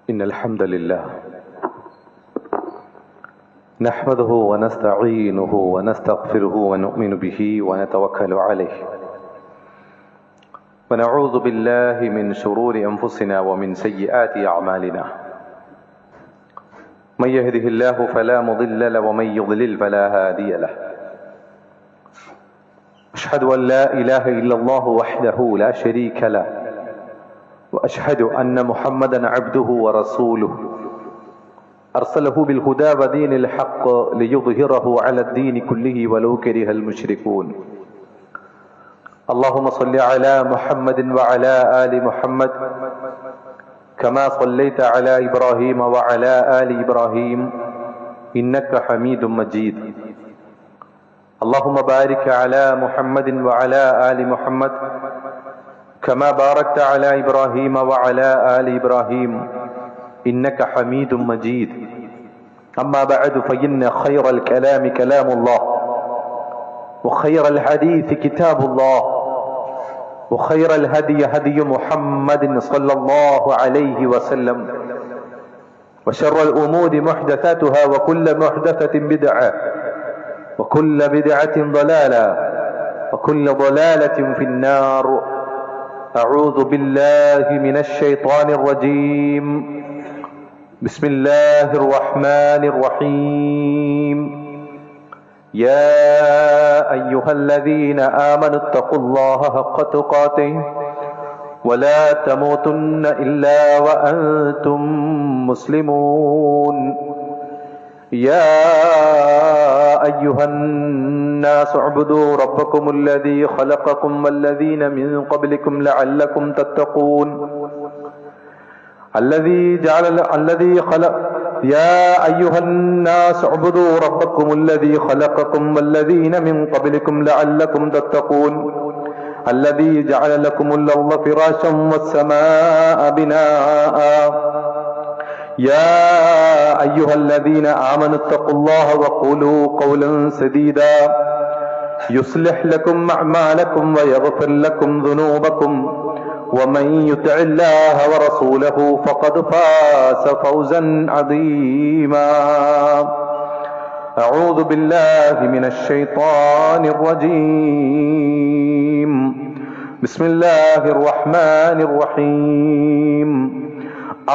إن الحمد لله نحمده ونستعينه ونستغفره ونؤمن به ونتوكل عليه ونعوذ بالله من شرور أنفسنا ومن سيئات أعمالنا من يهده الله فلا مضل له ومن يضلل فلا هادي له أشهد أن لا إله إلا الله وحده لا شريك له وأشهد أن محمدا عبده ورسوله أرسله بالهدى ودين الحق ليظهره على الدين كله ولو كره المشركون اللهم صل على محمد وعلى آل محمد كما صليت على إبراهيم وعلى آل إبراهيم إنك حميد مجيد اللهم بارك على محمد وعلى آل محمد كما باركت على إبراهيم وعلى آل إبراهيم إنك حميد مجيد أما بعد فإن خير الكلام كلام الله وخير الحديث كتاب الله وخير الهدي هدي محمد صلى الله عليه وسلم وشر الأمور محدثاتها وكل محدثة بدعة وكل بدعة ضلالة وكل ضلالة في النار أعوذ بالله من الشيطان الرجيم بسم الله الرحمن الرحيم يا أيها الذين آمنوا اتقوا الله حق تقاته ولا تموتن إلا وأنتم مسلمون يا أيها الناس اعبدوا ربكم الذي خلقكم والذين من قبلكم لعلكم تتقون يا أيها الناس اعبدوا ربكم الذي خلقكم والذين من قبلكم لعلكم تتقون الذي جعل لكم الأرض فراشا والسماء بناء يا أيها الذين آمنوا اتقوا الله وقولوا قولا سديدا يصلح لكم أعمالكم ويغفر لكم ذنوبكم ومن يطع الله ورسوله فقد فاز فوزا عظيما أعوذ بالله من الشيطان الرجيم بسم الله الرحمن الرحيم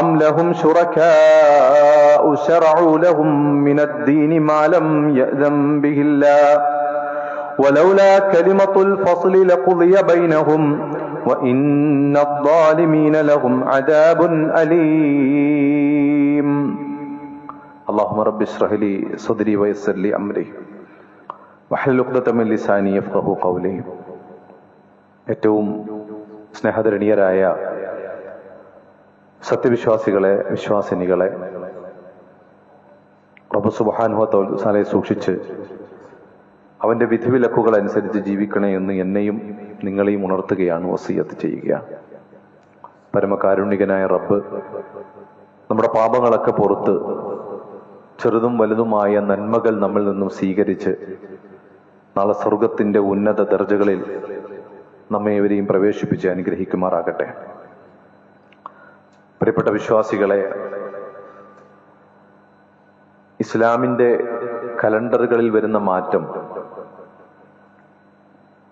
أم لهم شركاء شرعوا لهم من الدين ما لم يأذن به الله ولولا كلمة الفصل لقضي بينهم وإن الظالمين لهم عذاب أليم اللهم رب اشرح لي صدري ويسر لي أمري واحلل عقدة من لساني يفقهوا قولي. ഏറ്റവും സ്നേഹധരണീയരായ സത്യവിശ്വാസികളെ, വിശ്വാസിനികളെ, റബ്ബ് സുബ്ഹാനഹു വ തആലയെ സൂക്ഷിച്ച് അവന്റെ വിധിവിലക്കുകൾ അനുസരിച്ച് ജീവിക്കണേ എന്ന് എന്നെയും നിങ്ങളെയും ഉണർത്തുകയാണ്, വസിയത്ത് ചെയ്യുകയാണ്. പരമകാരുണികനായ റബ്ബ് നമ്മുടെ പാപങ്ങളൊക്കെ പുറത്ത് ചെറുതും വലുതുമായ നന്മകൾ നമ്മിൽ നിന്നും സ്വീകരിച്ച് നാളെ സ്വർഗത്തിന്റെ ഉന്നത ദർജകളിൽ നമ്മെ ഇവരെയും പ്രവേശിപ്പിച്ച് അനുഗ്രഹിക്കുമാറാകട്ടെ. പ്രിയപ്പെട്ട വിശ്വാസികളെ, ഇസ്ലാമിന്റെ കലണ്ടറുകളിൽ വരുന്ന മാറ്റം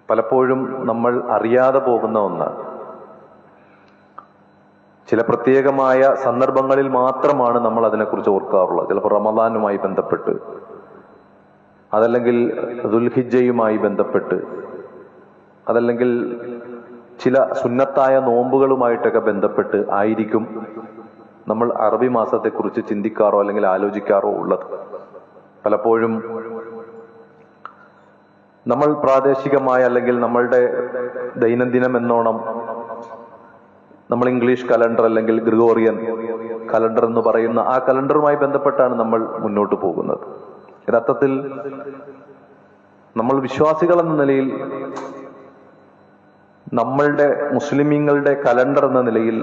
പലപ്പോഴും നമ്മൾ അറിയാതെ പോകുന്ന ഒന്നാണ്. ചില പ്രത്യേകമായ സന്ദർഭങ്ങളിൽ മാത്രമാണ് നമ്മൾ അതിനെക്കുറിച്ച് ഓർക്കാറുള്ളത്. ചിലപ്പോൾ റമദാനുമായി ബന്ധപ്പെട്ട്, അതല്ലെങ്കിൽ ദുൽഹിജ്ജയുമായി ബന്ധപ്പെട്ട്, അതല്ലെങ്കിൽ ചില സുന്നത്തായ നോമ്പുകളുമായിട്ടൊക്കെ ബന്ധപ്പെട്ട് ആയിരിക്കും നമ്മൾ അറബി മാസത്തെക്കുറിച്ച് ചിന്തിക്കാറോ അല്ലെങ്കിൽ ആലോചിക്കാറോ ഉള്ളത്. പലപ്പോഴും നമ്മൾ പ്രാദേശികമായ അല്ലെങ്കിൽ നമ്മളുടെ ദൈനംദിനം എന്നോണം നമ്മൾ ഇംഗ്ലീഷ് കലണ്ടർ അല്ലെങ്കിൽ ഗ്രിഗോറിയൻ കലണ്ടർ എന്ന് പറയുന്ന ആ കലണ്ടറുമായി ബന്ധപ്പെട്ടാണ് നമ്മൾ മുന്നോട്ട് പോകുന്നത്. യഥാർത്ഥത്തിൽ നമ്മൾ വിശ്വാസികൾ എന്ന നിലയിൽ നമ്മളുടെ മുസ്ലിമീങ്ങളുടെ കലണ്ടർ എന്ന നിലയിൽ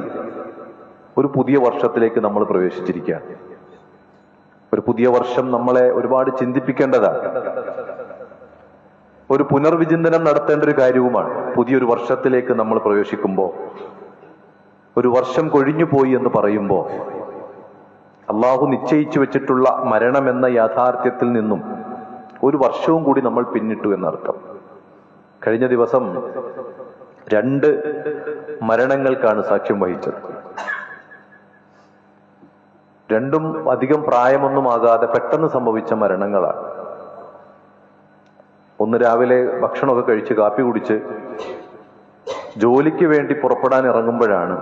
ഒരു പുതിയ വർഷത്തിലേക്ക് നമ്മൾ പ്രവേശിച്ചിരിക്കുകയാണ്. ഒരു പുതിയ വർഷം നമ്മളെ ഒരുപാട് ചിന്തിപ്പിക്കേണ്ടതാണ്. ഒരു പുനർവിചിന്തനം നടത്തേണ്ട ഒരു കാര്യവുമാണ്. പുതിയൊരു വർഷത്തിലേക്ക് നമ്മൾ പ്രവേശിക്കുമ്പോൾ, ഒരു വർഷം കൊഴിഞ്ഞു പോയി എന്ന് പറയുമ്പോൾ അള്ളാഹു നിശ്ചയിച്ചു വെച്ചിട്ടുള്ള മരണമെന്ന യാഥാർത്ഥ്യത്തിൽ നിന്നും ഒരു വർഷവും കൂടി നമ്മൾ പിന്നിട്ടു എന്നർത്ഥം. കഴിഞ്ഞ ദിവസം 2 മരണങ്ങൾക്കാണ് സാക്ഷ്യം വഹിച്ചത്. രണ്ടും അധികം പ്രായമൊന്നും ആകാതെ പെട്ടെന്ന് സംഭവിച്ച മരണങ്ങളാണ്. ഒന്ന് രാവിലെ ഭക്ഷണമൊക്കെ കഴിച്ച് കാപ്പി കുടിച്ച് ജോലിക്ക് വേണ്ടി പുറപ്പെടാൻ ഇറങ്ങുമ്പോഴാണ്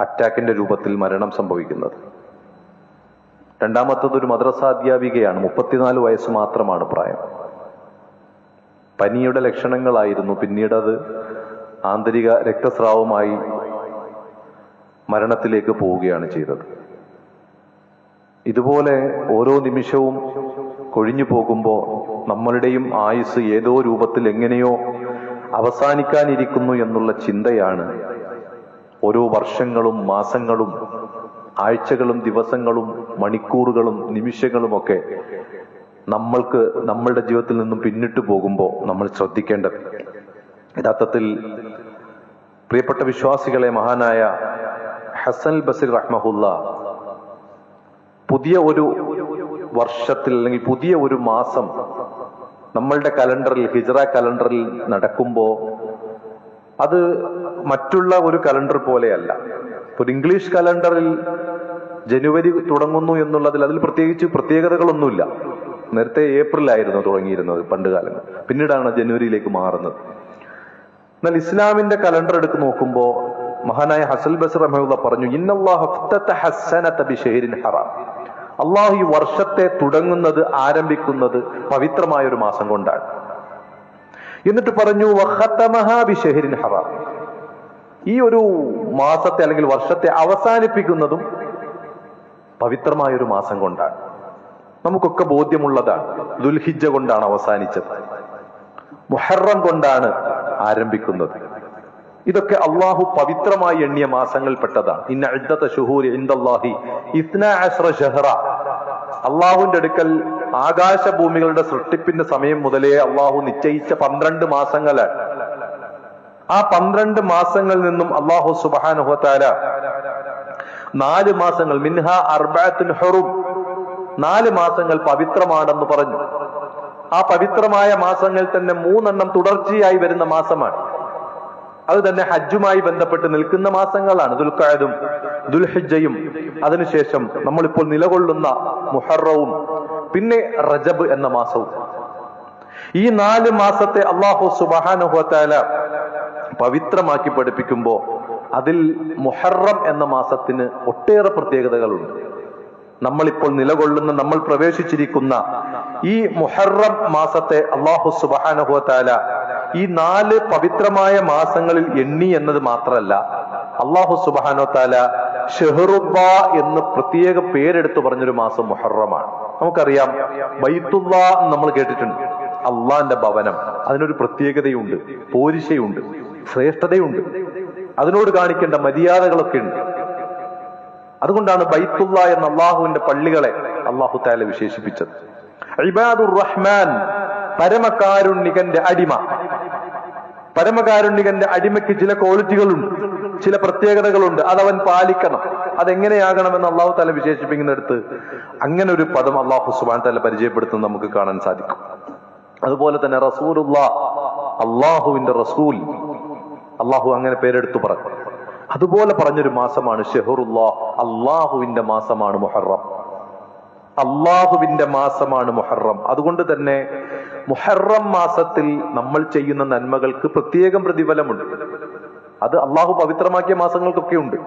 അറ്റാക്കിന്റെ രൂപത്തിൽ മരണം സംഭവിക്കുന്നത്. രണ്ടാമത്തത് ഒരു മദ്രസ അധ്യാപികയാണ്. 34 വയസ്സ് മാത്രമാണ് പ്രായം. പനിയുടെ ലക്ഷണങ്ങളായിരുന്നു. പിന്നീട് അത് ആന്തരിക രക്തസ്രാവമായി മരണത്തിലേക്ക് പോവുകയാണ് ചെയ്തത്. ഇതുപോലെ ഓരോ നിമിഷവും കൊഴിഞ്ഞു പോകുമ്പോൾ നമ്മളുടെയും ആയുസ് ഏതോ രൂപത്തിൽ എങ്ങനെയോ അവസാനിക്കാനിരിക്കുന്നു എന്നുള്ള ചിന്തയാണ് ഓരോ വർഷങ്ങളും മാസങ്ങളും ആഴ്ചകളും ദിവസങ്ങളും മണിക്കൂറുകളും നിമിഷങ്ങളുമൊക്കെ നമ്മൾക്ക് നമ്മളുടെ ജീവിതത്തിൽ നിന്നും പിന്നിട്ടു പോകുമ്പോൾ നമ്മൾ ശ്രദ്ധിക്കേണ്ടത്. യഥാർത്ഥത്തിൽ പ്രിയപ്പെട്ട വിശ്വാസികളെ, മഹാനായ ഹസൻ ബസരി റഹ്മഹുല്ല പുതിയ ഒരു വർഷത്തിൽ അല്ലെങ്കിൽ പുതിയ ഒരു മാസം നമ്മളുടെ കലണ്ടറിൽ, ഹിജ്റ കലണ്ടറിൽ നടക്കുമ്പോൾ അത് മറ്റുള്ള ഒരു കലണ്ടർ പോലെയല്ല. ഒരു ഇംഗ്ലീഷ് കലണ്ടറിൽ ജനുവരി തുടങ്ങുന്നു എന്നുള്ളതിൽ അതിൽ പ്രത്യേകിച്ച് പ്രത്യേകതകളൊന്നുമില്ല. നേരത്തെ ഏപ്രിലായിരുന്നു തുടങ്ങിയിരുന്നത് പണ്ട് കാലങ്ങൾ, പിന്നീടാണ് ജനുവരിയിലേക്ക് മാറുന്നത്. എന്നാൽ ഇസ്ലാമിന്റെ കലണ്ടർ എടുത്ത് നോക്കുമ്പോൾ മഹാനായ ഹസൻ ബസരി റഹ്മത്തുള്ളാഹി പറഞ്ഞു, ഇന്നല്ലാഹു ഇഫ്തതഹ അസ്സനത ബിശഹരിൻ ഹറാം. അള്ളാഹു ഈ വർഷത്തെ തുടങ്ങുന്നത്, ആരംഭിക്കുന്നത് പവിത്രമായ ഒരു മാസം കൊണ്ടാണ്. എന്നിട്ട് പറഞ്ഞു വഖതമഹാ ബിശഹരിൻ ഹറാം. ഈ ഒരു മാസത്തെ അല്ലെങ്കിൽ വർഷത്തെ അവസാനിപ്പിക്കുന്നതും പവിത്രമായ ഒരു മാസം കൊണ്ടാണ്. നമുക്കൊക്കെ ബോധ്യമുള്ളതാണ്. ദുൽഹിജ്ജ കൊണ്ടാണ് അവസാനിച്ചത്, മുഹറം കൊണ്ടാണ് ആരംഭിക്കുന്നത്. ഇതൊക്കെ അള്ളാഹു പവിത്രമായി എണ്ണിയ മാസങ്ങളിൽ പെട്ടതാണ്. ഇന്ന ഇദ്ദത ശുഹൂരി ഇൻദല്ലാഹി 12 ശഹ്റ. അള്ളാഹുവിന്റെ അടുക്കൽ ആകാശഭൂമികളുടെ സൃഷ്ടിപ്പിന്റെ സമയം മുതലേ അള്ളാഹു നിശ്ചയിച്ച 12 മാസങ്ങളാണ്. ആ 12 മാസങ്ങളിൽ നിന്നും അള്ളാഹു സുബ്ഹാനഹു വ തആല 4 മാസങ്ങൾ, മിൻഹാ അർബഅത്തുൻ ഹുറും, 4 മാസങ്ങൾ പവിത്രമാണെന്ന് പറഞ്ഞു. ആ പവിത്രമായ മാസങ്ങൾ തന്നെ 3 തുടർച്ചയായി വരുന്ന മാസമാണ്. അത് തന്നെ ഹജ്ജുമായി ബന്ധപ്പെട്ട് നിൽക്കുന്ന മാസങ്ങളാണ്. ദുൽഖഅദും ദുൽഹിജ്ജയും അതിനുശേഷം നമ്മളിപ്പോൾ നിലകൊള്ളുന്ന മുഹറവും പിന്നെ റജബ് എന്ന മാസവും. ഈ 4 മാസത്തെ അല്ലാഹു സുബ്ഹാനഹു വ തആല പവിത്രമാക്കി പഠിപ്പിക്കുമ്പോൾ അതിൽ മുഹറം എന്ന മാസത്തിന് ഒട്ടേറെ പ്രത്യേകതകളുണ്ട്. നമ്മളിപ്പോൾ നിലകൊള്ളുന്ന, നമ്മൾ പ്രവേശിച്ചിരിക്കുന്ന ഈ മുഹറം മാസത്തെ അല്ലാഹു സുബ്ഹാനഹു വ തആല ഈ 4 പവിത്രമായ മാസങ്ങളിൽ എണ്ണി എന്നത് മാത്രമല്ല, അല്ലാഹു സുബ്ഹാനഹു വ തആല ഷഹ്റുല്ലാ എന്ന് പ്രത്യേക പേരെടുത്ത് പറഞ്ഞൊരു മാസം മുഹറമാണ്. നമുക്കറിയാം, ബൈത്തുല്ലാ നമ്മൾ കേട്ടിട്ടുണ്ട്, അള്ളാന്റെ ഭവനം. അതിനൊരു പ്രത്യേകതയുണ്ട്, പോരിശയുണ്ട്, ശ്രേഷ്ഠതയുണ്ട്, അതിനോട് കാണിക്കേണ്ട മര്യാദകളൊക്കെ ഉണ്ട്. അതുകൊണ്ടാണ് ബൈത്തുല്ലാ എന്ന അള്ളാഹുവിന്റെ പള്ളികളെ അള്ളാഹു തആല വിശേഷിപ്പിച്ചത്. ഇബാദുർ റഹ്മാൻ, പരമകാരുണ്യകന്റെ അടിമ. പരമകാരുണ്യകന്റെ അടിമയ്ക്ക് ചില ക്വാളിറ്റികളുണ്ട്, ചില പ്രത്യേകതകളുണ്ട്. അതവൻ പാലിക്കണം. അതെങ്ങനെയാകണമെന്ന് അള്ളാഹു തആല വിശേഷിപ്പിക്കുന്നിടത്ത് അങ്ങനെ ഒരു പദം അള്ളാഹു സുബ്ഹാനഹു വ തആല പരിചയപ്പെടുത്തുന്നത് നമുക്ക് കാണാൻ സാധിക്കും. അതുപോലെ തന്നെ റസൂലുള്ളാഹ്, അള്ളാഹുവിന്റെ റസൂൽ, അള്ളാഹു അങ്ങനെ പേരെടുത്തു പറഞ്ഞു. അതുപോലെ പറഞ്ഞൊരു മാസമാണ് ഷഹ്റുല്ലാഹ്, അള്ളാഹുവിന്റെ മാസമാണ് മുഹറം. അള്ളാഹുവിന്റെ മാസമാണ് മുഹറം. അതുകൊണ്ട് തന്നെ മുഹറം മാസത്തിൽ നമ്മൾ ചെയ്യുന്ന നന്മകൾക്ക് പ്രത്യേകം പ്രതിഫലമുണ്ട്. അത് അള്ളാഹു പവിത്രമാക്കിയ മാസങ്ങൾക്കൊക്കെ ഉണ്ട്.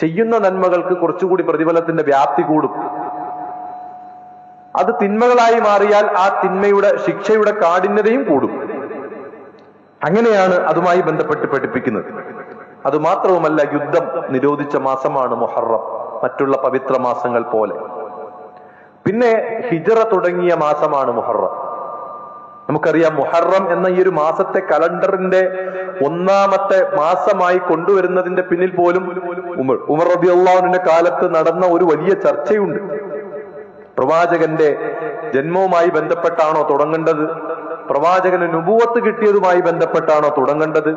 ചെയ്യുന്ന നന്മകൾക്ക് കുറച്ചുകൂടി പ്രതിഫലത്തിന്റെ വ്യാപ്തി കൂടും. അത് തിന്മകളായി മാറിയാൽ ആ തിന്മയുടെ ശിക്ഷയുടെ കാഠിന്യതയും കൂടും. അങ്ങനെയാണ് അതുമായി ബന്ധപ്പെട്ട് പഠിപ്പിക്കുന്നത്. അതുമാത്രവുമല്ല, യുദ്ധം നിരോധിച്ച മാസമാണ് മുഹറം, മറ്റുള്ള പവിത്ര മാസങ്ങൾ പോലെ. പിന്നെ ഹിജ്റ തുടങ്ങിയ മാസമാണ് മുഹറം. നമുക്കറിയാം, മുഹറം എന്ന ഈ ഒരു മാസത്തെ കലണ്ടറിന്റെ 1ാമത്തെ മാസമായി കൊണ്ടുവരുന്നതിന്റെ പിന്നിൽ പോലും ഉമർ റളിയല്ലാഹു അൻഹുവിന്റെ കാലത്ത് നടന്ന ഒരു വലിയ ചർച്ചയുണ്ട്. പ്രവാചകന്റെ ജന്മവുമായി ബന്ധപ്പെട്ടാണോ തുടങ്ങേണ്ടത്? പ്രവാചകന് നുബുവത്ത് കിട്ടിയതുമായി ബന്ധപ്പെട്ടാണോ തുടങ്ങേണ്ടത്?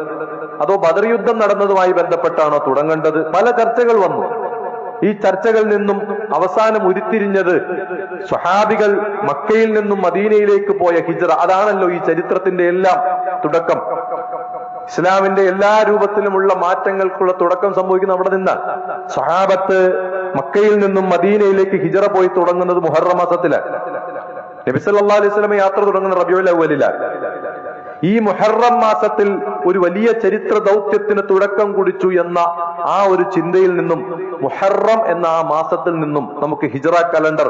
അതോ ബദർ യുദ്ധം നടന്നതുമായി ബന്ധപ്പെട്ടാണോ തുടങ്ങേണ്ടത്? പല ചർച്ചകൾ വന്നു. ഈ ചർച്ചകളിൽ നിന്നും അവസാനം ഉരുത്തിരിഞ്ഞത് സ്വഹാബികൾ മക്കയിൽ നിന്നും മദീനയിലേക്ക് പോയ ഹിജ്റ. അതാണല്ലോ ഈ ചരിത്രത്തിന്റെ എല്ലാം തുടക്കം. ഇസ്ലാമിന്റെ എല്ലാ രൂപത്തിലുമുള്ള മാറ്റങ്ങൾക്കുള്ള തുടക്കം സംഭവിക്കുന്ന അവിടെ നിന്നാണ്. സ്വഹാബത്ത് മക്കയിൽ നിന്നും മദീനയിലേക്ക് ഹിജ്റ പോയി തുടങ്ങുന്നത് മുഹറം മാസത്തിലാണ്. നബി സല്ലല്ലാഹു അലൈഹി വസല്ലം യാത്ര തുടങ്ങുന്ന റബീഉൽ അവ്വലിലാണ്. ഈ മുഹറം മാസത്തിൽ ഒരു വലിയ ചരിത്ര ദൗത്യത്തിന് തുടക്കം കുറിച്ചു എന്ന ആ ഒരു ചിന്തയിൽ നിന്നും മുഹറം എന്ന ആ മാസത്തിൽ നിന്നും നമുക്ക് ഹിജ്റ കലണ്ടർ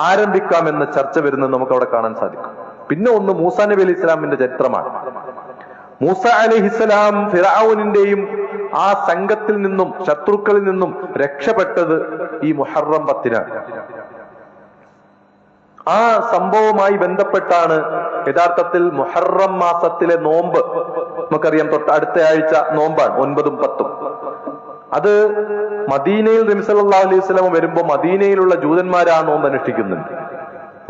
ആരംഭിക്കാമെന്ന ചർച്ച വരുന്നത് നമുക്ക് അവിടെ കാണാൻ സാധിക്കും. പിന്നെ ഒന്ന് മൂസാ നബി അലൈഹി ഇസ്ലാമിന്റെ ചരിത്രമാണ്. മൂസ അലൈഹിസ്സലാം ഫിർഔനിന്റെയും ആ സംഘത്തിൽ നിന്നും ശത്രുക്കളിൽ നിന്നും രക്ഷപ്പെട്ടത് ഈ മുഹറം 10-നാണ്. ആ സംഭവവുമായി ബന്ധപ്പെട്ടാണ് യഥാർത്ഥത്തിൽ മുഹറം മാസത്തിലെ നോമ്പ്. നമുക്കറിയാം, തൊട്ട് അടുത്ത ആഴ്ച നോമ്പാണ് 9ഉം 10ഉം. അത് മദീനയിൽ നബി സല്ലല്ലാഹു അലൈഹി വസല്ലം വരുമ്പോ മദീനയിലുള്ള ജൂതന്മാർ ആ നോമ്പ് അനുഷ്ഠിക്കുന്നുണ്ട്.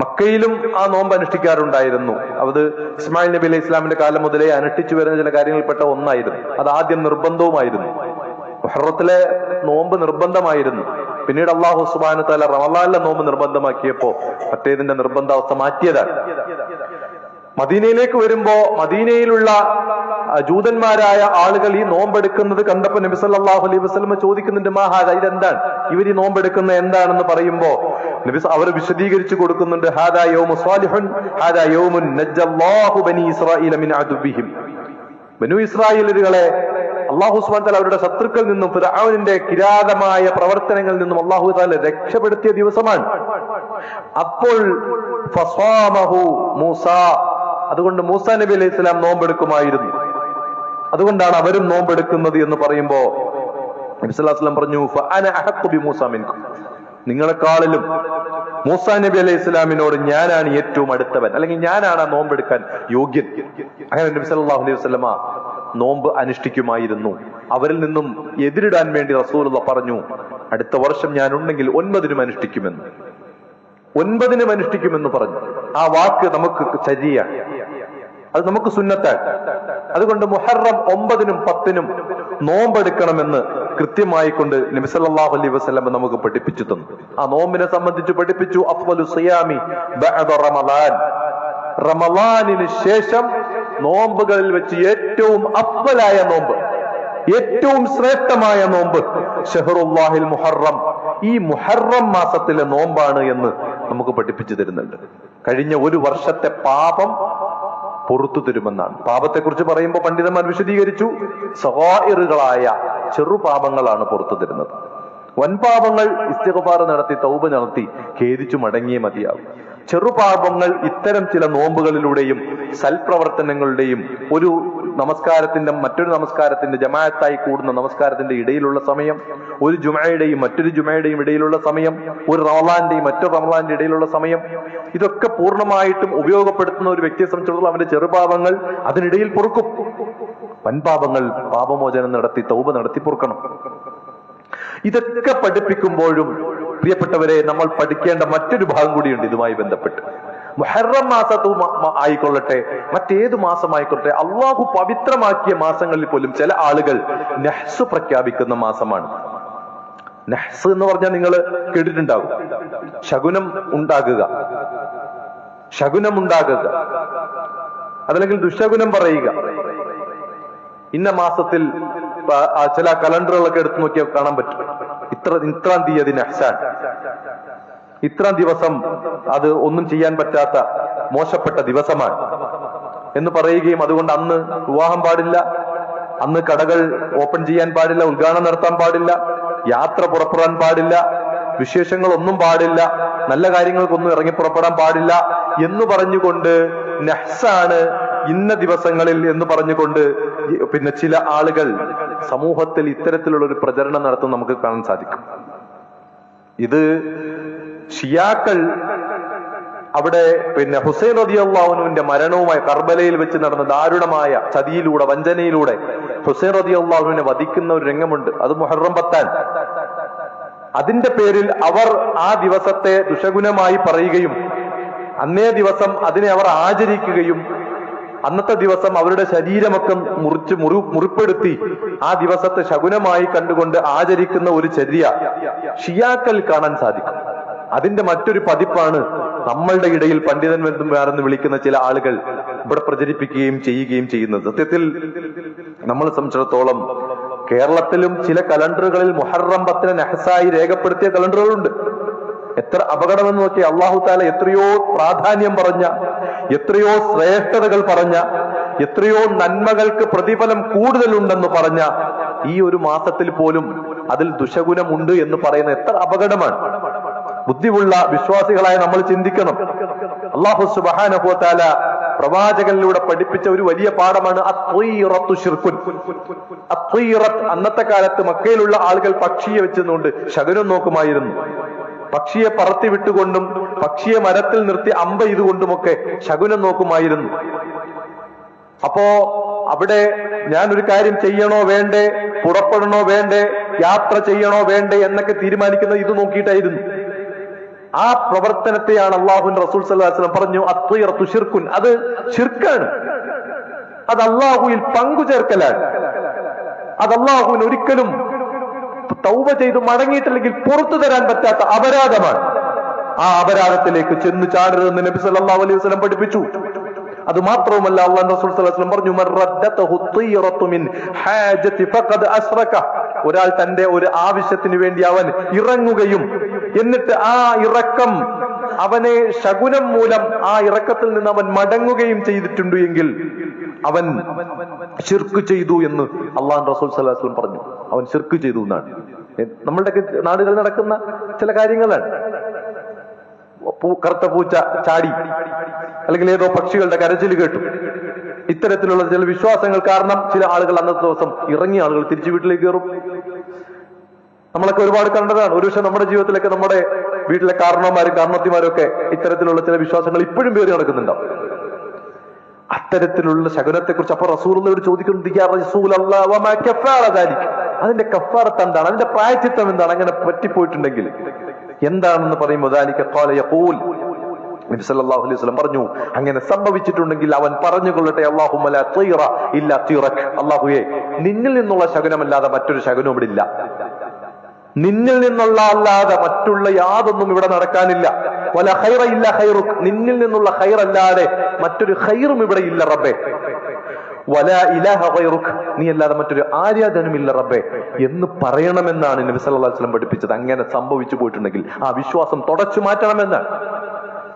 മക്കയിലും ആ നോമ്പ് അനുഷ്ഠിക്കാറുണ്ടായിരുന്നു. അത് ഇസ്മായിൽ നബി അലൈഹി ഇസ്ലാമിന്റെ കാലം മുതലേ അനുഷ്ഠിച്ചു വരുന്ന ചില കാര്യങ്ങളിൽപ്പെട്ട ഒന്നായിരുന്നു. അത് ആദ്യം നിർബന്ധവുമായിരുന്നു. മുഹറത്തിലെ നോമ്പ് നിർബന്ധമായിരുന്നു. പിന്നീട് അല്ലാഹു സുബ്ഹാനഹു വതആല റമളാനിലെ നോമ്പ് നിർബന്ധമാക്കിയപ്പോ മറ്റേതിന്റെ നിർബന്ധാവസ്ഥ മാറ്റിയതാണ്. മദീനയിലേക്ക് വരുമ്പോ മദീനയിലുള്ള ജൂതന്മാരായ ആളുകൾ ഈ നോമ്പെടുക്കുന്നത് കണ്ടപ്പോ നബി സല്ലല്ലാഹു അലൈഹി വസല്ലം ചോദിക്കുന്നുണ്ട്, മാ ഹാദാ, ഇതെന്താണ്? ഇവർ ഈ നോമ്പെടുക്കുന്ന എന്താണെന്ന് പറയുമ്പോ നബി അവർ വിശദീകരിച്ചു കൊടുക്കുന്നുണ്ട്. ഹാദാ യൗമു സ്വാലിഹുൻ, ഹാദാ യൗമുൻ നജ്ജല്ലാഹു ബനി ഇസ്രായീല മിൻ അദുബിഹിം. ബനു ഇസ്രായേലുകളെ അല്ലാഹു സുബ്ഹാനഹു വതആല അവരുടെ ശത്രുക്കളിൽ നിന്നും ഫിർഔനിന്റെ കിരാതമായ പ്രവർത്തനങ്ങളിൽ നിന്നും അല്ലാഹു തആല രക്ഷപ്പെടുത്തിയ ദിവസമാണ്. അപ്പോൾ ഫസാമഹു മൂസ, അതുകൊണ്ട് മൂസാ നബി അലൈഹി സ്വലാം നോമ്പെടുക്കുമായിരുന്നു. അതുകൊണ്ടാണ് അവരും നോമ്പെടുക്കുന്നത് എന്ന് പറയുമ്പോ നബി സല്ലല്ലാഹു അലൈഹി വസല്ലം പറഞ്ഞു, ഫഅന അഹഖു ബി മൂസ മിൻകും, നിങ്ങളെക്കാളിലും മൂസാ നബി അലൈഹി സ്വലാമിനോട് ഞാനാണ് ഏറ്റവും അടുത്തവൻ, അല്ലെങ്കിൽ ഞാനാണ് ആ നോമ്പെടുക്കാൻ യോഗ്യൻ. അങ്ങനെ നബി സല്ലല്ലാഹു അലൈഹി വസല്ലമ നോമ്പ് അനുഷ്ഠിക്കുമായിരുന്നു. അവരിൽ നിന്നും എതിരിടാൻ വേണ്ടി റസൂലുള്ളാഹി പറഞ്ഞു, അടുത്ത വർഷം ഞാൻ ഉണ്ടെങ്കിൽ 9-നും അനുഷ്ഠിക്കുമെന്ന്. 9-നും അനുഷ്ഠിക്കുമെന്ന് പറഞ്ഞു. ആ വാക്ക് നമുക്ക് ചര്യയാണ്, അത് നമുക്ക് സുന്നത്താണ്. അതുകൊണ്ട് മുഹറം 9-നും 10-നും നോമ്പെടുക്കണമെന്ന് കൃത്യമായി കൊണ്ട് നബി സല്ലല്ലാഹു അലൈഹി വസല്ലം നമുക്ക് പഠിപ്പിച്ചു തന്നു. ആ നോമ്പിനെ സംബന്ധിച്ച് പഠിപ്പിച്ചു, അഫ്ളു സിയാമി ബഅദ റമളാൻ, റമളാനിന് ശേഷം നോമ്പുകളിൽ വെച്ച് ഏറ്റവും അഫ്ളലായ നോമ്പ്, ഏറ്റവും ശ്രേഷ്ഠമായ നോമ്പ് ഷഹറുല്ലാഹിൽ മുഹറം, ഈ മുഹറം മാസത്തിലെ നോമ്പാണ് എന്ന് നമുക്ക് പഠിപ്പിച്ചു തരുന്നുണ്ട്. കഴിഞ്ഞ ഒരു വർഷത്തെ പാപം പൊറത്തു തരുമെന്നാണ്. പാപത്തെക്കുറിച്ച് പറയുമ്പോൾ പണ്ഡിതന്മാർ വിശദീകരിച്ചു, സഗായിറുകളായ ചെറുപാപങ്ങളാണ് പുറത്തു തരുന്നത്. വൻപാപങ്ങൾ ഇസ്തിഗ്ഫാർ നടത്തി തൗബ നടത്തി ഖേദിച്ചു മടങ്ങിയേ മതിയാവും. ചെറുപാപങ്ങൾ ഇത്തരം ചില നോമ്പുകളിലൂടെയും സൽപ്രവർത്തനങ്ങളുടെയും ഒരു നമസ്കാരത്തിന്റെ മറ്റൊരു നമസ്കാരത്തിന്റെ ജമാഅത്തായി കൂടുന്ന നമസ്കാരത്തിന്റെ ഇടയിലുള്ള സമയം, ഒരു ജുമഅയുടെയും മറ്റൊരു ജുമഅയുടെയും ഇടയിലുള്ള സമയം, ഒരു റമളാന്റെയും മറ്റൊരു റമളാന്റെ ഇടയിലുള്ള സമയം, ഇതൊക്കെ പൂർണ്ണമായിട്ടും ഉപയോഗപ്പെടുത്തുന്ന ഒരു വ്യക്തിയെ സംബന്ധിച്ചിടത്തോളം അവന്റെ ചെറുപാപങ്ങൾ അതിനിടയിൽ പൊറുക്കും. വൻപാപങ്ങൾ പാപമോചനം നടത്തി തൗബ നടത്തി പൊറുക്കണം. ഇതൊക്കെ പഠിപ്പിക്കുമ്പോഴും പ്രിയപ്പെട്ടവരെ, നമ്മൾ പഠിക്കേണ്ട മറ്റൊരു ഭാഗം കൂടിയുണ്ട് ഇതുമായി ബന്ധപ്പെട്ട്. മുഹറം മാസത്തും ആയിക്കൊള്ളട്ടെ, മറ്റേതു മാസമായിക്കൊള്ളട്ടെ, അള്ളാഹു പവിത്രമാക്കിയ മാസങ്ങളിൽ പോലും ചില ആളുകൾ നഹ്സ് പ്രഖ്യാപിക്കുന്ന മാസമാണ്. നഹ്സ് എന്ന് പറഞ്ഞാൽ നിങ്ങൾ കേട്ടിട്ടുണ്ടാവും, ശകുനം ഉണ്ടാകുക, ശകുനം ഉണ്ടാകുക, അതല്ലെങ്കിൽ ദുശകുനം പറയുക. ഇന്ന മാസത്തിൽ ചില കലണ്ടറുകളൊക്കെ എടുത്തു നോക്കിയാൽ കാണാൻ പറ്റും, ഇത്രാം തീയതി നഹ്സാൻ, ഇത്രാം ദിവസം അത് ഒന്നും ചെയ്യാൻ പറ്റാത്ത മോശപ്പെട്ട ദിവസമാണ് എന്ന് പറയുകയും അതുകൊണ്ട് അന്ന് വിവാഹം പാടില്ല, അന്ന് കടകൾ ഓപ്പൺ ചെയ്യാൻ പാടില്ല, ഉദ്ഘാടനം നടത്താൻ പാടില്ല, യാത്ര പുറപ്പെടാൻ പാടില്ല, വിശേഷങ്ങളൊന്നും പാടില്ല, നല്ല കാര്യങ്ങൾക്കൊന്നും ഇറങ്ങി പുറപ്പെടാൻ പാടില്ല എന്ന് പറഞ്ഞുകൊണ്ട് നഹ്സാണ് ഇന്ന ദിവസങ്ങളിൽ എന്ന് പറഞ്ഞുകൊണ്ട് പിന്നെ ചില ആളുകൾ സമൂഹത്തിൽ ഇത്തരത്തിലുള്ള ഒരു പ്രചരണം നടത്തുന്നത് നമുക്ക് കാണാൻ സാധിക്കും. ഇത് ഷിയാക്കൾ അവിടെ പിന്നെ ഹുസൈൻ റളിയല്ലാഹു അൻഹുവിന്റെ മരണവുമായി കർബലയിൽ വെച്ച് നടന്ന ദാരുണമായ ചതിയിലൂടെ വഞ്ചനയിലൂടെ ഹുസൈൻ റളിയല്ലാഹു അൻഹുവിനെ വധിക്കുന്ന ഒരു രംഗമുണ്ട്. അത് മുഹറം 10. അതിന്റെ പേരിൽ അവർ ആ ദിവസത്തെ ദുശഗുണമായി പറയുകയും അന്നേ ദിവസം അതിനെ അവർ ആചരിക്കുകയും അന്നത്തെ ദിവസം അവരുടെ ശരീരമൊക്കെ മുറിപ്പെടുത്തി ആ ദിവസത്തെ ശകുനമായി കണ്ടുകൊണ്ട് ആചരിക്കുന്ന ഒരു ചര്യ ഷിയാക്കൾ കാണാൻ സാധിക്കും. അതിന്റെ മറ്റൊരു പതിപ്പാണ് നമ്മളുടെ ഇടയിൽ പണ്ഡിതന്മാരെന്ന് വിളിക്കുന്ന ചില ആളുകൾ ഇവിടെ പ്രചരിപ്പിക്കുകയും ചെയ്യുകയും ചെയ്യുന്നത്. സത്യത്തിൽ നമ്മളെ സംബന്ധിച്ചിടത്തോളം കേരളത്തിലും ചില കലണ്ടറുകളിൽ മുഹറം 10 നഹ്സായി രേഖപ്പെടുത്തിയ കലണ്ടറുകളുണ്ട്. എത്ര അപകടമെന്ന് നോക്കി. അള്ളാഹു താല എത്രയോ പ്രാധാന്യം പറഞ്ഞ, എത്രയോ ശ്രേഷ്ഠതകൾ പറഞ്ഞ, എത്രയോ നന്മകൾക്ക് പ്രതിഫലം കൂടുതലുണ്ടെന്ന് പറഞ്ഞ ഈ ഒരു മാസത്തിൽ പോലും അതിൽ ദുശഗുണമുണ്ട് എന്ന് പറയുന്ന എത്ര അപകടമാണ്. ബുദ്ധിയുള്ള വിശ്വാസികളായ നമ്മൾ ചിന്തിക്കണം. അല്ലാഹു സുബ്ഹാനഹു വ തആല പ്രവാചകനിലൂടെ പഠിപ്പിച്ച ഒരു വലിയ പാഠമാണ് അത്വീറത്തു ശിർക്കുൻ. അത്വീറത്ത്, അന്നത്തെ കാലത്ത് മക്കയിലുള്ള ആളുകൾ പക്ഷിയെ വെച്ചുകൊണ്ട് ശകുനം നോക്കുമായിരുന്നു. പക്ഷിയെ പറത്തി വിട്ടുകൊണ്ടും പക്ഷിയെ മരത്തിൽ നിർത്തി അമ്പ ചെയ്തുകൊണ്ടുമൊക്കെ ശകുനം നോക്കുമായിരുന്നു. അപ്പോ അവിടെ ഞാനൊരു കാര്യം ചെയ്യണോ വേണ്ടേ, പുറപ്പെടണോ വേണ്ടേ, യാത്ര ചെയ്യണോ വേണ്ടേ എന്നൊക്കെ തീരുമാനിക്കുന്നത് ഇത് നോക്കിയിട്ടായിരുന്നു. ആ പ്രവർത്തനത്തെയാണ് അള്ളാഹുവിന്റെ റസൂൽ സല്ലല്ലാഹു അലൈഹി വസല്ലം പറഞ്ഞു അത്വീറത്തു ശിർക്കുൻ. അത് ശിർക്കാണ്, അത് അള്ളാഹുവിൽ പങ്കുചേർക്കലാണ്, അത് അള്ളാഹുവിന് ഒരിക്കലും തൗബ ചെയ്ത് മടങ്ങിയിട്ടില്ലെങ്കിൽ പുറത്തു തരാൻ പറ്റാത്ത അപരാധമാണ്. ആ അപരാധത്തിലേക്ക് ചെന്ന് ചാടരുതെന്ന് നബി സല്ലല്ലാഹു അലൈഹി വസല്ലം പഠിപ്പിച്ചു. അത് മാത്രവുമല്ല, അല്ലാഹുവിന്റെ റസൂൽ സല്ലല്ലാഹു അലൈഹി വസല്ലം പറഞ്ഞു മർറദ്ദതഹു ത്വീറത്തു മിൻ ഹാജതി ഫഖദ് അശ്റക. ഒരാൾ തന്റെ ഒരു ആവശ്യത്തിന് വേണ്ടി അവൻ ഇറങ്ങുകയും എന്നിട്ട് ആ ഇറക്കം അവനെ ശകുനം മൂലം ആ ഇറക്കത്തിൽ നിന്ന് അവൻ മടങ്ങുകയും ചെയ്തിട്ടുണ്ട് എങ്കിൽ അവൻ ശിർക്ക് ചെയ്തു എന്ന് അള്ളാഹുവിന്റെ റസൂൽ സല്ലല്ലാഹു അലൈഹി വസല്ലം പറഞ്ഞു. അവൻ ശിർക്ക് ചെയ്തു എന്നാണ്. നമ്മളുടെ നാടുകളിൽ നടക്കുന്ന ചില കാര്യങ്ങളാണ്. കറുത്ത പൂച്ച ചാടി, അല്ലെങ്കിൽ ഏതോ പക്ഷികളുടെ കരച്ചിൽ കേട്ടു, ഇത്തരത്തിലുള്ള ചില വിശ്വാസങ്ങൾ കാരണം ചില ആളുകൾ അന്നത്തെ ദിവസം ഇറങ്ങിയ ആളുകൾ തിരിച്ചു വീട്ടിലേക്ക് കയറും. നമ്മളൊക്കെ ഒരുപാട് കണ്ടതാണ്. ഒരു പക്ഷെ നമ്മുടെ ജീവിതത്തിലൊക്കെ നമ്മുടെ വീട്ടിലെ കാരണവന്മാരും കാരണത്തിമാരും ഒക്കെ ഇത്തരത്തിലുള്ള ചില വിശ്വാസങ്ങൾ ഇപ്പോഴും പേറി നടക്കുന്നുണ്ടാവും. അത്തരത്തിലുള്ള ശകുനത്തെ കുറിച്ച് അപ്പൊ റസൂലുള്ളാഹിയോട് ചോദിക്കുന്നത് അതിന്റെ കഫാറത്ത് എന്താണ്, അതിന്റെ പ്രായച്ചിത്തം എന്താണ്, അങ്ങനെ പറ്റിപ്പോയിട്ടുണ്ടെങ്കിൽ എന്താണെന്ന് പറയുമ്പോൾ നബി സല്ലല്ലാഹു അലൈഹി വസല്ലം പറഞ്ഞു, അങ്ങനെ സംഭവിച്ചിട്ടുണ്ടെങ്കിൽ അവൻ പറഞ്ഞുകൊള്ളട്ടെ അല്ലാഹുമ്മ ലാ ത്വയ്റ ഇല്ലാ ത്വയ്റക്. അല്ലാഹുവേ, നിന്നിൽ നിന്നുള്ള ശകുനമല്ലാതെ മറ്റൊരു ശകുനവും ഇവിടെ ഇല്ല. നിന്നിൽ നിന്നുള്ള അല്ലാതെ മറ്റുള്ള യാതൊന്നും ഇവിടെ നടക്കാനില്ല. വല ഖൈറ ഇല്ല ഖൈറുക്. നിന്നിൽ നിന്നുള്ള ഖൈറല്ലാതെ മറ്റൊരു ഖൈറും ഇവിടെ ഇല്ല റബ്ബേ. വല ഇലാഹ ഖൈറുക്. നീ അല്ലാതെ മറ്റൊരു ആരാധനമില്ല റബ്ബേ എന്ന് പറയണമെന്നാണ് നബി സല്ലല്ലാഹു അലൈഹി വസല്ലം പഠിപ്പിച്ചത്. അങ്ങനെ സംഭവിച്ചു പോയിട്ടുണ്ടെങ്കിൽ ആ വിശ്വാസം തുടച്ചു മാറ്റണമെന്നാണ്.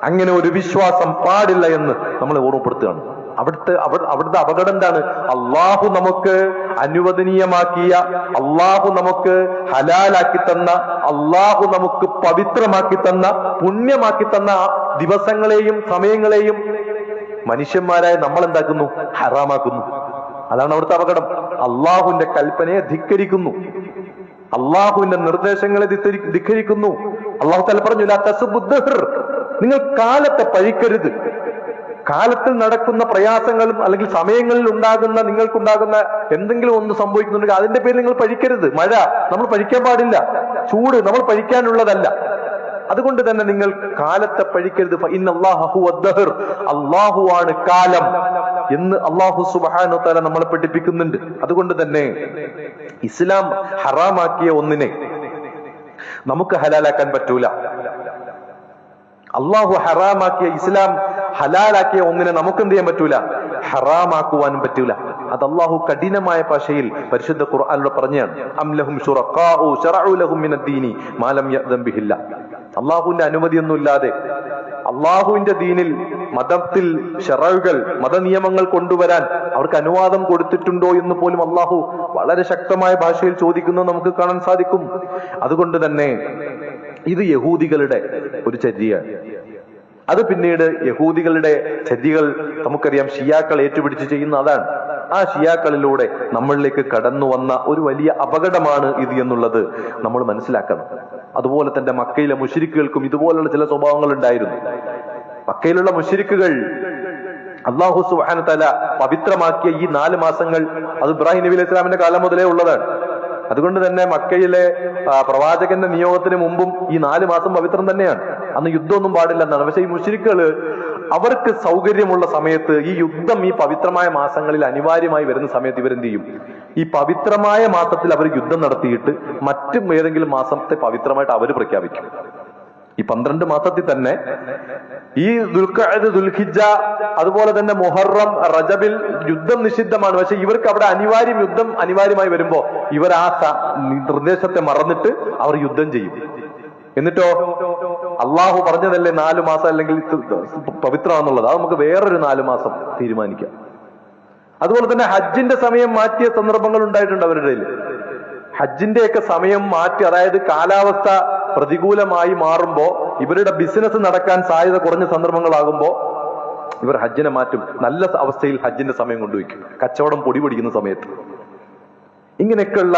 അങ്ങനെ ഒരു വിശ്വാസം പാടില്ല എന്ന് നമ്മളെ ഓർമ്മപ്പെടുത്തുകയാണ്. അവിടുത്തെ അപകടം എന്താണ്? അള്ളാഹു നമുക്ക് അനുവദനീയമാക്കിയ, അള്ളാഹു നമുക്ക് ഹലാലാക്കി തന്ന, അള്ളാഹു നമുക്ക് പവിത്രമാക്കി തന്ന, പുണ്യമാക്കി തന്ന ദിവസങ്ങളെയും സമയങ്ങളെയും മനുഷ്യന്മാരായ നമ്മൾ എന്താക്കുന്നു? ഹറാമാക്കുന്നു. അതാണ് അവിടുത്തെ അപകടം. അള്ളാഹുവിന്റെ കൽപ്പനയെ ധിക്കരിക്കുന്നു, അള്ളാഹുവിന്റെ നിർദ്ദേശങ്ങളെ ധിക്കരിക്കുന്നു. അള്ളാഹു തആല പറഞ്ഞു ലാ തസ്ബുദ്ദഹർ. നിങ്ങൾ കാലത്തെ പഴിക്കരുത്. കാലത്തിൽ നടക്കുന്ന പ്രയാസങ്ങളും അല്ലെങ്കിൽ സമയങ്ങളിൽ ഉണ്ടാകുന്ന നിങ്ങൾക്കുണ്ടാകുന്ന എന്തെങ്കിലും ഒന്ന് സംഭവിക്കുന്നുണ്ടെങ്കിൽ അതിന്റെ പേരിൽ നിങ്ങൾ പഴിക്കരുത്. മഴ നമ്മൾ പഴിക്കാൻ പാടില്ല, ചൂട് നമ്മൾ പഴിക്കാനുള്ളതല്ല. അതുകൊണ്ട് തന്നെ നിങ്ങൾ കാലത്തെ പഴിക്കരുത്. അള്ളാഹുവാണ് കാലം എന്ന് അള്ളാഹു സുബ്ഹാനഹു വ തആല നമ്മളെ പഠിപ്പിക്കുന്നുണ്ട്. അതുകൊണ്ട് തന്നെ ഇസ്ലാം ഹറാമാക്കിയ ഒന്നിനെ നമുക്ക് ഹലാലാക്കാൻ പറ്റൂല. അള്ളാഹു ഹറാമാക്കിയ, ഇസ്ലാം ഹലാലാക്കിയ ഒന്നിനെ നമുക്ക് എന്ത് ചെയ്യാൻ പറ്റൂല? ഹറാമാക്കുവാനും പറ്റൂല. അത് അള്ളാഹു കഠിനമായ ഭാഷയിൽ പരിശുദ്ധ ഖുർആനിലൂടെ പറഞ്ഞാണ്. അം ലഹും ശുറക്കാഉ ശറഉ ലഹും മിനദ്ദീനി മാ ലം യഅ്ദൻ ബിഹില്ല. അള്ളാഹുവിന്റെ അനുമതിയൊന്നുമില്ലാതെ അള്ളാഹുവിന്റെ ദീനിൽ, മതത്തിൽ ശറഉകൾ, മതനിയമങ്ങൾ കൊണ്ടുവരാൻ അവർക്ക് അനുവാദം കൊടുത്തിട്ടുണ്ടോ എന്ന് പോലും അള്ളാഹു വളരെ ശക്തമായ ഭാഷയിൽ ചോദിക്കുന്നത് നമുക്ക് കാണാൻ സാധിക്കും. അതുകൊണ്ട് തന്നെ ഇത് യഹൂദികളുടെ ഒരു ചര്യയാണ്. അത് പിന്നീട് യഹൂദികളുടെ ചര്യകൾ നമുക്കറിയാം ഷിയാക്കൾ ഏറ്റുപിടിച്ച് ചെയ്യുന്ന അതാണ്. ആ ഷിയാക്കളിലൂടെ നമ്മളിലേക്ക് കടന്നു വന്ന ഒരു വലിയ അപകടമാണ് ഇത് എന്നുള്ളത് നമ്മൾ മനസ്സിലാക്കണം. അതുപോലെ തന്നെ മക്കയിലെ മുശ്രിക്കുകൾക്കും ഇതുപോലുള്ള ചില സ്വഭാവങ്ങൾ ഉണ്ടായിരുന്നു. മക്കയിലുള്ള മുശ്രിക്കുകൾ അല്ലാഹു സുബ്ഹാനഹു വ തആല പവിത്രമാക്കിയ ഈ 4 മാസങ്ങൾ അത് ഇബ്രാഹിം നബി അലൈഹി സ്വലാമിന്റെ കാലം മുതലേ ഉള്ളതാണ്. അതുകൊണ്ട് തന്നെ മക്കയിലെ പ്രവാചകന്റെ നിയോഗത്തിന് മുമ്പും ഈ 4 മാസം പവിത്രം തന്നെയാണ്. അന്ന് യുദ്ധമൊന്നും പാടില്ല എന്നാണ്. പക്ഷെ ഈ മുശ്രിക്കുകള് അവർക്ക് സൗകര്യമുള്ള സമയത്ത് ഈ യുദ്ധം ഈ പവിത്രമായ മാസങ്ങളിൽ അനിവാര്യമായി വരുന്ന സമയത്ത് ഇവരെന്ത് ചെയ്യും? ഈ പവിത്രമായ മാസത്തിൽ അവർ യുദ്ധം നടത്തിയിട്ട് മറ്റു ഏതെങ്കിലും മാസത്തെ പവിത്രമായിട്ട് അവർ പ്രഖ്യാപിക്കും. ഈ 12 മാസത്തിൽ തന്നെ ഈ ദുൽഖഅദ്, ദുൽഹിജ്ജ, അതുപോലെ തന്നെ മുഹറം, റജബിൽ യുദ്ധം നിഷിദ്ധമാണ്. പക്ഷെ ഇവർക്ക് അവിടെ യുദ്ധം അനിവാര്യമായി വരുമ്പോ ഇവർ ആ നിർദ്ദേശത്തെ മറന്നിട്ട് അവർ യുദ്ധം ചെയ്യും. എന്നിട്ടോ അള്ളാഹു പറഞ്ഞതല്ലേ 4 മാസം അല്ലെങ്കിൽ പവിത്രമാണെന്നുള്ളത്, അത് നമുക്ക് വേറൊരു 4 മാസം തീരുമാനിക്കാം. അതുപോലെ തന്നെ ഹജ്ജിന്റെ സമയം മാറ്റിയ സന്ദർഭങ്ങൾ ഉണ്ടായിട്ടുണ്ട് അവരുടെ ഇടയിൽ. ഹജ്ജിന്റെയൊക്കെ സമയം മാറ്റി, അതായത് കാലാവസ്ഥ പ്രതികൂലമായി മാറുമ്പോ ഇവരുടെ ബിസിനസ് നടക്കാൻ സാധ്യത കുറഞ്ഞ സന്ദർഭങ്ങളാകുമ്പോ ഇവർ ഹജ്ജിനെ മാറ്റും. നല്ല അവസ്ഥയിൽ ഹജ്ജിന്റെ സമയം കൊണ്ടുവയ്ക്കും, കച്ചവടം പൊടി പിടിക്കുന്ന സമയത്ത്. ഇങ്ങനെയൊക്കെയുള്ള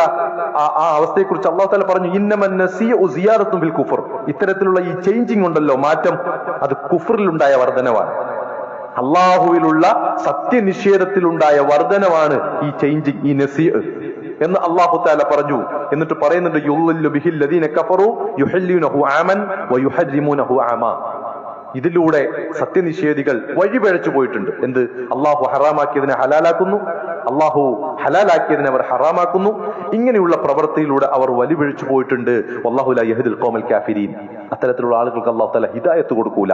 ആ അവസ്ഥയെക്കുറിച്ച് അള്ളാഹു തആല പറഞ്ഞു, ഇന്നമൻ നസിയഉ സിയാറത്തുൻ ഫിൽ കുഫർ. ഇത്തരത്തിലുള്ള ഈ ചേഞ്ചിങ് ഉണ്ടല്ലോ, മാറ്റം, അത് കുഫറിലുണ്ടായ വർധനവാണ്. അള്ളാഹുവിലുള്ള സത്യനിഷേധത്തിലുണ്ടായ വർധനവാണ് ഈ ചേഞ്ചിങ്, ഈ നസിയ എന്ന് അള്ളാഹു തആല പറഞ്ഞു. എന്നിട്ട് പറയുന്നുണ്ട്, യുളില്ലു ബിഹിൽ ലദീന കഫറു യുഹല്ലിനഹു ആമൻ വയുഹർരിമുനഹു ആമാ. ഇതിലൂടെ സത്യനിഷേധികൾ വഴിപിഴച്ചു പോയിട്ടുണ്ട്. എന്ത്? അള്ളാഹു ഹറാമാക്കിയതിനെ ഹലാലാക്കുന്നു, അള്ളാഹു ഹലാലാക്കിയതിനെ അവർ ഹറാമാക്കുന്നു. ഇങ്ങനെയുള്ള പ്രവൃത്തിയിലൂടെ അവർ വഴിപിഴച്ചു പോയിട്ടുണ്ട്. വല്ലാഹു ലാ യഹ്ദിൽ ഖൗമൽ കാഫിരീൻ. അത്തരത്തിലുള്ള ആളുകൾക്ക് അള്ളാഹു തആല ഹിദായത്ത് കൊടുക്കൂല,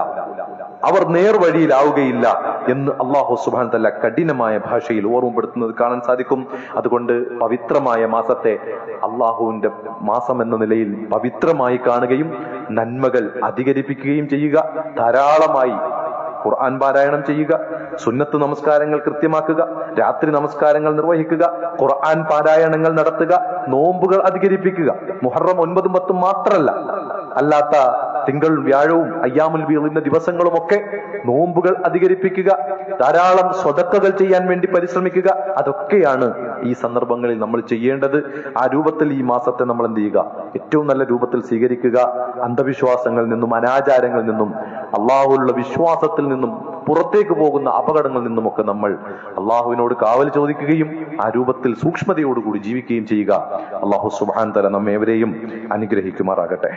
അവർ നേർവഴിയിലാവുകയില്ല എന്ന് അള്ളാഹു സുബ്ഹാനഹു വ തആല കഠിനമായ ഭാഷയിൽ ഓർമ്മപ്പെടുത്തുന്നത് കാണാൻ സാധിക്കും. അതുകൊണ്ട് പവിത്രമായ മാസത്തെ അള്ളാഹുവിന്റെ മാസം എന്ന നിലയിൽ പവിത്രമായി കാണുകയും നന്മകൾ അധികരിപ്പിക്കുകയും ചെയ്യുക, ധാരാളമായി ഖുർആൻ പാരായണം ചെയ്യുക, സുന്നത്ത് നമസ്കാരങ്ങൾ കൃത്യമാക്കുക, രാത്രി നമസ്കാരങ്ങൾ നിർവഹിക്കുക, ഖുർആൻ പാരായണങ്ങൾ നടത്തുക, നോമ്പുകൾ അധികരിപ്പിക്കുക. മുഹറം 9, 10 മാത്രമല്ല, അല്ലാത്ത തിങ്കൾ, വ്യാഴവും അയ്യാമുൽ ബീദിന്റെ ദിവസങ്ങളുമൊക്കെ നോമ്പുകൾ അധികരിപ്പിക്കുക, ധാരാളം സ്വതക്കകൾ ചെയ്യാൻ വേണ്ടി പരിശ്രമിക്കുക. അതൊക്കെയാണ് ഈ സന്ദർഭങ്ങളിൽ നമ്മൾ ചെയ്യേണ്ടത്. ആ രൂപത്തിൽ ഈ മാസത്തെ നമ്മൾ എന്ത് ചെയ്യുക? ഏറ്റവും നല്ല രൂപത്തിൽ സ്വീകരിക്കുക. അന്ധവിശ്വാസങ്ങളിൽ നിന്നും അനാചാരങ്ങളിൽ നിന്നും അള്ളാഹുവിലുള്ള വിശ്വാസത്തിൽ നിന്നും പുറത്തേക്ക് പോകുന്ന അപകടങ്ങളിൽ നിന്നുമൊക്കെ നമ്മൾ അള്ളാഹുവിനോട് കാവൽ ചോദിക്കുകയും ആ രൂപത്തിൽ സൂക്ഷ്മതയോടുകൂടി ജീവിക്കുകയും ചെയ്യുക. അള്ളാഹു സുബ്ഹാനഹു തആല നമ്മേവരെയും അനുഗ്രഹിക്കുമാറാകട്ടെ.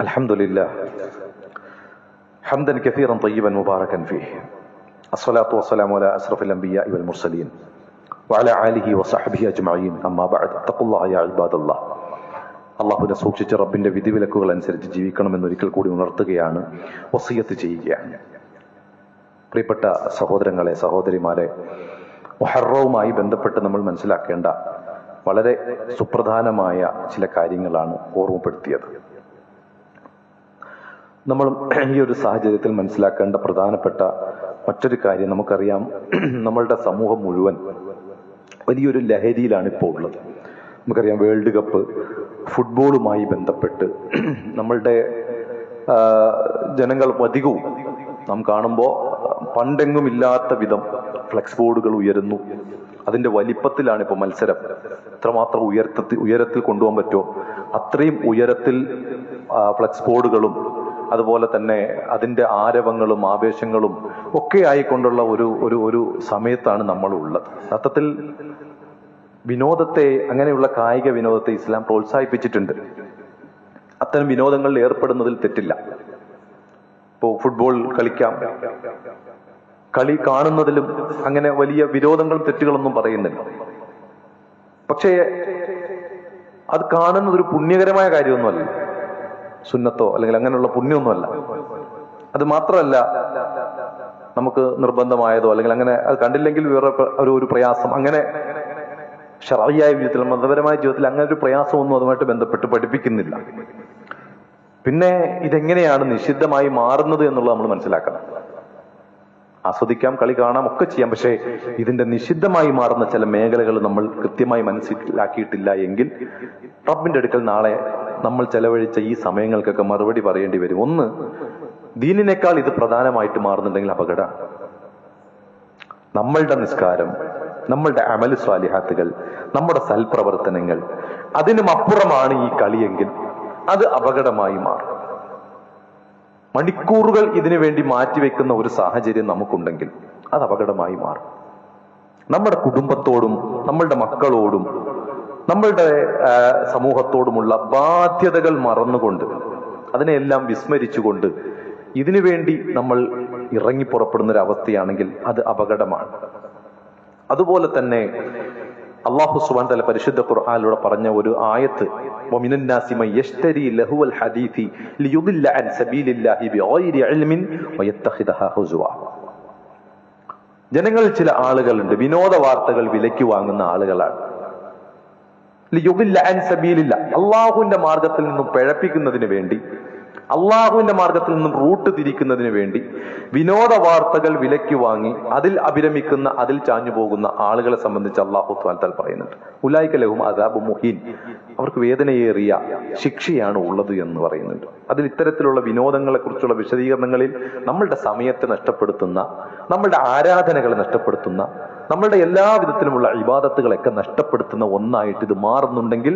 അൽഹംദുലില്ലാ ഹംദൻ കസീറൻ തയ്യിബൻ മുബാറകൻ ഫീഹി. അസ്സലാത്തു വസ്സലാമു അലാ അസ്റഫിൽ അംബിയാഇ വൽ മുർസലീൻ വഅലാ ആലിഹി വസഹ്ബിഹി അജ്മഈൻ. അമ്മാ ബഅദ്. തഖുല്ലാഹ യാ ഇബാദല്ലാഹ്. അല്ലാഹുവിനെ സൂക്ഷിച്ച് റബ്ബിന്റെ വിധിവിലക്കുകൾ അനുസരിച്ച് ജീവിക്കണമെന്ന് ഒരിക്കൽ കൂടി ഉണർത്തുകയാണ്, വസിയത്ത് ചെയ്യുകയാണ്. പ്രിയപ്പെട്ട സഹോദരങ്ങളെ, സഹോദരിമാരെ, മുഹറവുമായി ബന്ധപ്പെട്ട് നമ്മൾ മനസ്സിലാക്കേണ്ട വളരെ സുപ്രധാനമായ ചില കാര്യങ്ങളാണ് ഓർമ്മപ്പെടുത്തിയത്. നമ്മൾ ഈ ഒരു സാഹചര്യത്തിൽ മനസ്സിലാക്കേണ്ട പ്രധാനപ്പെട്ട മറ്റൊരു കാര്യം, നമുക്കറിയാം, നമ്മളുടെ സമൂഹം മുഴുവൻ വലിയൊരു ലഹരിയിലാണ് ഇപ്പോൾ ഉള്ളത്. നമുക്കറിയാം, വേൾഡ് കപ്പ്, ഫുട്ബോളുമായി ബന്ധപ്പെട്ട് നമ്മളുടെ ജനങ്ങൾ അധികവും നാം കാണുമ്പോൾ പണ്ടെങ്ങും ഇല്ലാത്ത വിധം ഫ്ലെക്സ് ബോർഡുകൾ ഉയരുന്നു. അതിന്റെ വലിപ്പത്തിലാണ് ഇപ്പോൾ മത്സരം. എത്രമാത്രം ഉയരത്തിൽ കൊണ്ടുപോകാൻ പറ്റുമോ അത്രയും ഉയരത്തിൽ ഫ്ലെക്സ് ബോർഡുകളും അതുപോലെ തന്നെ അതിന്റെ ആരവങ്ങളും ആവേശങ്ങളും ഒക്കെ ആയിക്കൊണ്ടുള്ള ഒരു സമയത്താണ് നമ്മൾ ഉള്ളത്. അർത്ഥത്തിൽ വിനോദത്തെ, അങ്ങനെയുള്ള കായിക വിനോദത്തെ ഇസ്ലാം പ്രോത്സാഹിപ്പിച്ചിട്ടുണ്ട്. അത്തരം വിനോദങ്ങളിൽ ഏർപ്പെടുന്നതിൽ തെറ്റില്ല. ഇപ്പോ ഫുട്ബോൾ കളിക്കാം, കളി കാണുന്നതിലും അങ്ങനെ വലിയ വിരോധങ്ങളും തെറ്റുകളൊന്നും പറയുന്നില്ല. പക്ഷേ അത് കാണുന്നത് ഒരു പുണ്യകരമായ കാര്യമൊന്നുമല്ല, സുന്നത്തോ അല്ലെങ്കിൽ അങ്ങനെയുള്ള പുണ്യമൊന്നുമല്ല. അത് മാത്രമല്ല, നമുക്ക് നിർബന്ധമായതോ അല്ലെങ്കിൽ അങ്ങനെ അത് കണ്ടില്ലെങ്കിൽ വേറെ ഒരു പ്രയാസം, അങ്ങനെ ശർഈയായ ജീവിതത്തിൽ, മതപരമായ ജീവിതത്തിൽ അങ്ങനെ ഒരു പ്രയാസമൊന്നും അതുമായിട്ട് ബന്ധപ്പെട്ട് പഠിപ്പിക്കുന്നില്ല. പിന്നെ ഇതെങ്ങനെയാണ് നിഷിദ്ധമായി മാറുന്നത് എന്നുള്ളത് നമ്മൾ മനസ്സിലാക്കണം. ആസ്വദിക്കാം, കളി കാണാം, ഒക്കെ ചെയ്യാം. പക്ഷേ ഇതിന്റെ നിഷിദ്ധമായി മാറുന്ന ചില മേഖലകൾ നമ്മൾ കൃത്യമായി മനസ്സിലാക്കിയിട്ടില്ല എങ്കിൽ റബ്ബിന്റെ അടുക്കൽ നാളെ നമ്മൾ ചെലവഴിച്ച ഈ സമയങ്ങൾക്കൊക്കെ മറുപടി പറയേണ്ടി വരും. ഒന്ന്, ദീനിനേക്കാൾ ഇത് പ്രധാനമായിട്ട് മാറുന്നുണ്ടെങ്കിൽ അപകടമാണ്. നമ്മളുടെ നിസ്കാരം, നമ്മളുടെ അമൽ സ്വാലിഹാത്തുകൾ, നമ്മുടെ സൽപ്രവർത്തനങ്ങൾ, അതിനും അപ്പുറമാണ് ഈ കളിയെങ്കിൽ അത് അപകടമായി മാറും. മണിക്കൂറുകൾ ഇതിനു വേണ്ടി മാറ്റിവെക്കുന്ന ഒരു സാഹചര്യം നമുക്കുണ്ടെങ്കിൽ അത് അപകടമായി മാറും. നമ്മുടെ കുടുംബത്തോടും നമ്മളുടെ മക്കളോടും നമ്മളുടെ സമൂഹത്തോടുമുള്ള ബാധ്യതകൾ മറന്നുകൊണ്ട്, അതിനെല്ലാം വിസ്മരിച്ചുകൊണ്ട് ഇതിനു വേണ്ടി നമ്മൾ ഇറങ്ങിപ്പുറപ്പെടുന്ന ഒരു അവസ്ഥയാണെങ്കിൽ അത് അപകടമാണ്. അതുപോലെ തന്നെ അല്ലാഹു സുബ്ഹാനഹു വ തആല പരിശുദ്ധ ഖുർആനിലൂടെ പറഞ്ഞ ഒരു ആയത്ത്, വമിനൻ നാസി മൻ യശ്തരി ലഹുവൽ ഹദീസി ലിയുദില്ല അൻ സബീലില്ലാഹി ബിഗൈരി ഇൽമിൻ വയത്തഖിദഹാ ഹുസ്വ. ജനങ്ങളിൽ ചില ആളുകളുണ്ട്, വിനോദ വാർത്തകൾ വിലയ്ക്ക് വാങ്ങുന്ന ആളുകളാണ്. ലിയുദില്ല അൻ സബീലില്ല, അള്ളാഹുവിന്റെ മാർഗത്തിൽ നിന്നും പിഴപ്പിക്കുന്നതിന് വേണ്ടി, അള്ളാഹുവിന്റെ മാർഗത്തിൽ നിന്നും റൂട്ട് തിരിക്കുന്നതിന് വേണ്ടി വിനോദ വാർത്തകൾ വിലയ്ക്ക് വാങ്ങി അതിൽ അഭിരമിക്കുന്ന, അതിൽ ചാഞ്ഞു പോകുന്ന ആളുകളെ സംബന്ധിച്ച് അല്ലാഹു തആല പറയുന്നുണ്ട്, ഉലൈക ലഹും അദാബും മുഹീൻ, അവർക്ക് വേദനയേറിയ ശിക്ഷയാണ് ഉള്ളത് എന്ന് പറയുന്നുണ്ട്. അതിൽ ഇത്തരത്തിലുള്ള വിനോദങ്ങളെ കുറിച്ചുള്ള വിശദീകരണങ്ങളിൽ നമ്മളുടെ സമയത്തെ നഷ്ടപ്പെടുത്തുന്ന, നമ്മളുടെ ആരാധനകളെ നഷ്ടപ്പെടുത്തുന്ന, നമ്മളുടെ എല്ലാ വിധത്തിലുമുള്ള ഇബാദത്തുകളൊക്കെ നഷ്ടപ്പെടുത്തുന്ന ഒന്നായിട്ട് ഇത് മാറുന്നുണ്ടെങ്കിൽ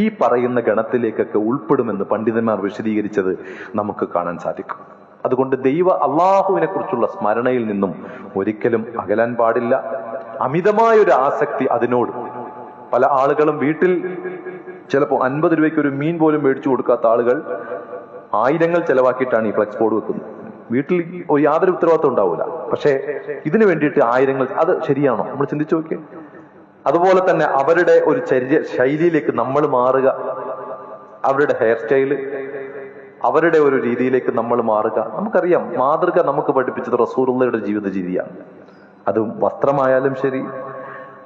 ഈ പറയുന്ന ഗണത്തിലേക്കൊക്കെ ഉൾപ്പെടുമെന്ന് പണ്ഡിതന്മാർ വിശദീകരിച്ചത് നമുക്ക് കാണാൻ സാധിക്കും. അതുകൊണ്ട് അള്ളാഹുവിനെ കുറിച്ചുള്ള സ്മരണയിൽ നിന്നും ഒരിക്കലും അകലാൻ പാടില്ല. അമിതമായൊരു ആസക്തി അതിനോട്, പല ആളുകളും വീട്ടിൽ ചിലപ്പോൾ 50 രൂപയ്ക്ക് ഒരു മീൻ പോലും മേടിച്ചു കൊടുക്കാത്ത ആളുകൾ ആയിരങ്ങൾ ചെലവാക്കിയിട്ടാണ് ഈ ഫ്ലെക്സ് ബോർഡ് വെക്കുന്നത്. വീട്ടിൽ യാതൊരു ഉത്തരവാദിത്വം ഉണ്ടാവില്ല, പക്ഷേ ഇതിനു വേണ്ടിയിട്ട് ആയിരങ്ങൾ, അത് ശരിയാണോ? നമ്മൾ ചിന്തിച്ചു നോക്കിയേ. അതുപോലെ തന്നെ അവരുടെ ഒരു ശൈലിയിലേക്ക് നമ്മൾ മാറുക, അവരുടെ ഹെയർ സ്റ്റൈല്, അവരുടെ ഒരു രീതിയിലേക്ക് നമ്മൾ മാറുക. നമുക്കറിയാം, മാതൃക നമുക്ക് പഠിപ്പിച്ചത് റസൂലുള്ളാഹിയുടെ ജീവിത രീതിയാണ്. അത് വസ്ത്രമായാലും ശരി,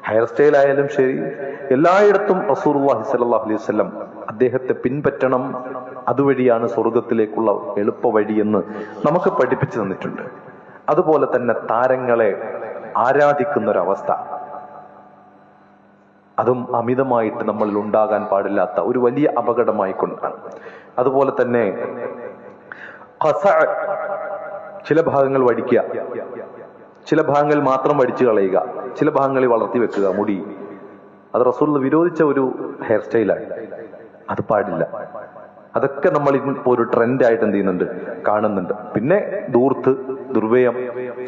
ഹെയർ സ്റ്റൈൽ ആയാലും ശരി, എല്ലായിടത്തും റസൂലുള്ളാഹി സ്വല്ലല്ലാഹു അലൈഹി വസല്ലം അദ്ദേഹത്തെ പിൻപറ്റണം, അതുവഴിയാണ് സ്വർഗത്തിലേക്കുള്ള എളുപ്പ വഴിയെന്ന് നമുക്ക് പഠിപ്പിച്ചു തന്നിട്ടുണ്ട്. അതുപോലെ തന്നെ താരങ്ങളെ ആരാധിക്കുന്ന ഒരവസ്ഥ, അതും അമിതമായിട്ട് നമ്മളിൽ ഉണ്ടാകാൻ പാടില്ലാത്ത ഒരു വലിയ അപകടമായിക്കൊണ്ടാണ്. അതുപോലെ തന്നെ ചില ഭാഗങ്ങൾ വടിക്കുക, ചില ഭാഗങ്ങൾ മാത്രം വടിച്ചു കളയുക, ചില ഭാഗങ്ങളിൽ വളർത്തി വെക്കുക മുടി, അത് റസൂൽ വിരോധിച്ച ഒരു ഹെയർ സ്റ്റൈലാണ്. അത് പാടില്ല. അതൊക്കെ നമ്മൾ ഇപ്പോൾ ഒരു ട്രെൻഡായിട്ട് എന്ത് ചെയ്യുന്നുണ്ട്, കാണുന്നുണ്ട്. പിന്നെ ദൂർത്ത്, ദുർവ്യയം,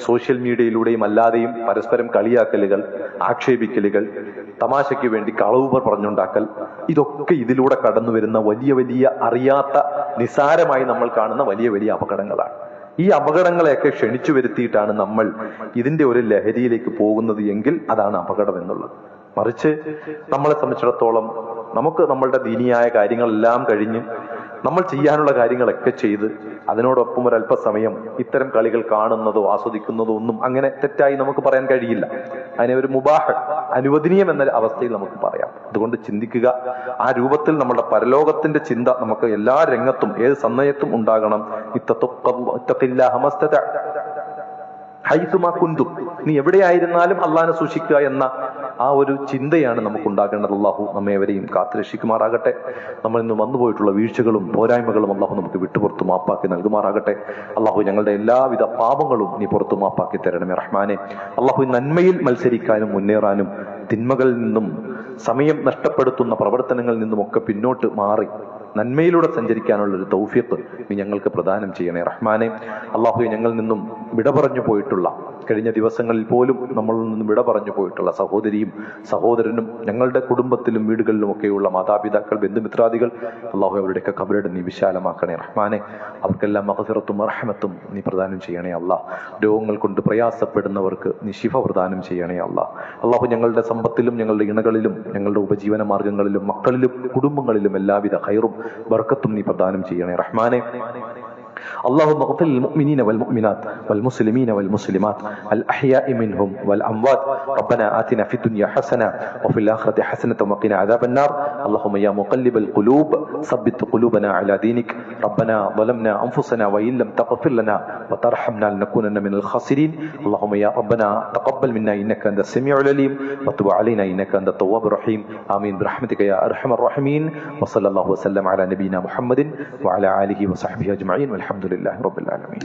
സോഷ്യൽ മീഡിയയിലൂടെയും അല്ലാതെയും പരസ്പരം കളിയാക്കലുകൾ, ആക്ഷേപിക്കലുകൾ, തമാശയ്ക്ക് വേണ്ടി കളവ് പറഞ്ഞുണ്ടാക്കൽ, ഇതൊക്കെ ഇതിലൂടെ കടന്നു വരുന്ന വലിയ വലിയ അറിയാത്ത, നിസാരമായി നമ്മൾ കാണുന്ന വലിയ വലിയ അപകടങ്ങളാണ്. ഈ അപകടങ്ങളെയൊക്കെ ക്ഷണിച്ചു വരുത്തിയിട്ടാണ് നമ്മൾ ഇതിന്റെ ഒരു ലഹരിയിലേക്ക് പോകുന്നത് എങ്കിൽ അതാണ് അപകടം എന്നുള്ളത്. മറിച്ച് നമ്മളെ സംബന്ധിച്ചിടത്തോളം നമുക്ക് നമ്മളുടെ ദീനിയായ കാര്യങ്ങളെല്ലാം കഴിഞ്ഞ് നമ്മൾ ചെയ്യാനുള്ള കാര്യങ്ങളൊക്കെ ചെയ്ത് അതിനോടൊപ്പം ഒരല്പസമയം ഇത്തരം കളികൾ കാണുന്നതോ ആസ്വദിക്കുന്നതോ ഒന്നും അങ്ങനെ തെറ്റായി നമുക്ക് പറയാൻ കഴിയില്ല. അതിനെ ഒരു മുബാഹ്, അനുവദനീയം എന്ന അവസ്ഥയിൽ നമുക്ക് പറയാം. അതുകൊണ്ട് ചിന്തിക്കുക, ആ രൂപത്തിൽ നമ്മുടെ പരലോകത്തിന്റെ ചിന്ത നമുക്ക് എല്ലാ രംഗത്തും ഏത് സമയത്തും ഉണ്ടാകണം. നീ എവിടെയായിരുന്നാലും അള്ളാഹിനെ സൂക്ഷിക്കുക എന്ന ആ ഒരു ചിന്തയാണ് നമുക്ക് ഉണ്ടാകേണ്ടത്. അള്ളാഹു നമ്മേവരെയും കാത്തുരക്ഷിക്കുമാറാകട്ടെ. നമ്മൾ ഇന്ന് വന്നുപോയിട്ടുള്ള വീഴ്ചകളും പോരായ്മകളും അള്ളാഹു നമുക്ക് വിട്ടുപുറത്ത് മാപ്പാക്കി നൽകുമാറാകട്ടെ. അള്ളാഹു ഞങ്ങളുടെ എല്ലാവിധ പാപങ്ങളും നീ പുറത്തു മാപ്പാക്കി തരണമേ റഹ്മാനെ. അള്ളാഹു നന്മയിൽ മത്സരിക്കാനും മുന്നേറാനും തിന്മകളിൽ നിന്നും സമയം നഷ്ടപ്പെടുത്തുന്ന പ്രവർത്തനങ്ങളിൽ നിന്നുമൊക്കെ പിന്നോട്ട് മാറി നന്മയിലൂടെ സഞ്ചരിക്കാനുള്ള ഒരു തൗഫീഖ് നീ ഞങ്ങൾക്ക് പ്രദാനം ചെയ്യണേ റഹ്മാനെ. അള്ളാഹുവെ, ഞങ്ങളിൽ നിന്നും വിട പറഞ്ഞു പോയിട്ടുള്ള, കഴിഞ്ഞ ദിവസങ്ങളിൽ പോലും നമ്മളിൽ നിന്നും വിട പറഞ്ഞു പോയിട്ടുള്ള സഹോദരിയും സഹോദരനും ഞങ്ങളുടെ കുടുംബത്തിലും വീടുകളിലും ഒക്കെയുള്ള മാതാപിതാക്കൾ, ബന്ധുമിത്രാദികൾ, അള്ളാഹു അവരുടെയൊക്കെ ഖബറിടം നീ വിശാലമാക്കണേ റഹ്മാനെ. അവർക്കെല്ലാം മഗ്ഫിറത്തും റഹ്മത്തും നീ പ്രദാനം ചെയ്യണേ അല്ലാഹ്. രോഗങ്ങൾ കൊണ്ട് പ്രയാസപ്പെടുന്നവർക്ക് നീ ശിഫ പ്രദാനം ചെയ്യണേ അല്ലാഹ്. അള്ളാഹു ഞങ്ങളുടെ സമ്പത്തിലും ഞങ്ങളുടെ ഇണകളിലും ഞങ്ങളുടെ ഉപജീവന മാർഗങ്ങളിലും മക്കളിലും കുടുംബങ്ങളിലും എല്ലാവിധ ഖൈറും ബർക്കത്തും നീ പ്രദാനം ചെയ്യണേ റഹ്മാനെ. اللهم اغفر للمؤمنين والمؤمنات والمسلمين والمسلمات الأحياء منهم والأموات. ربنا آتنا في الدنيا حسنة وفي الآخرة حسنة وقنا عذاب النار. اللهم يا مقلب القلوب ثبت قلوبنا على دينك. ربنا ظلمنا أنفسنا وإن لم تغفر لنا وترحمنا لنكونن من الخاسرين. اللهم يا ربنا تقبل منا إنك أنت السميع العليم وتب علينا إنك أنت التواب الرحيم. آمين برحمتك يا أرحم الراحمين. وصلى الله وسلم على نبينا محمد وعلى آله وصحبه أجمعين والحمد لله رب العالمين.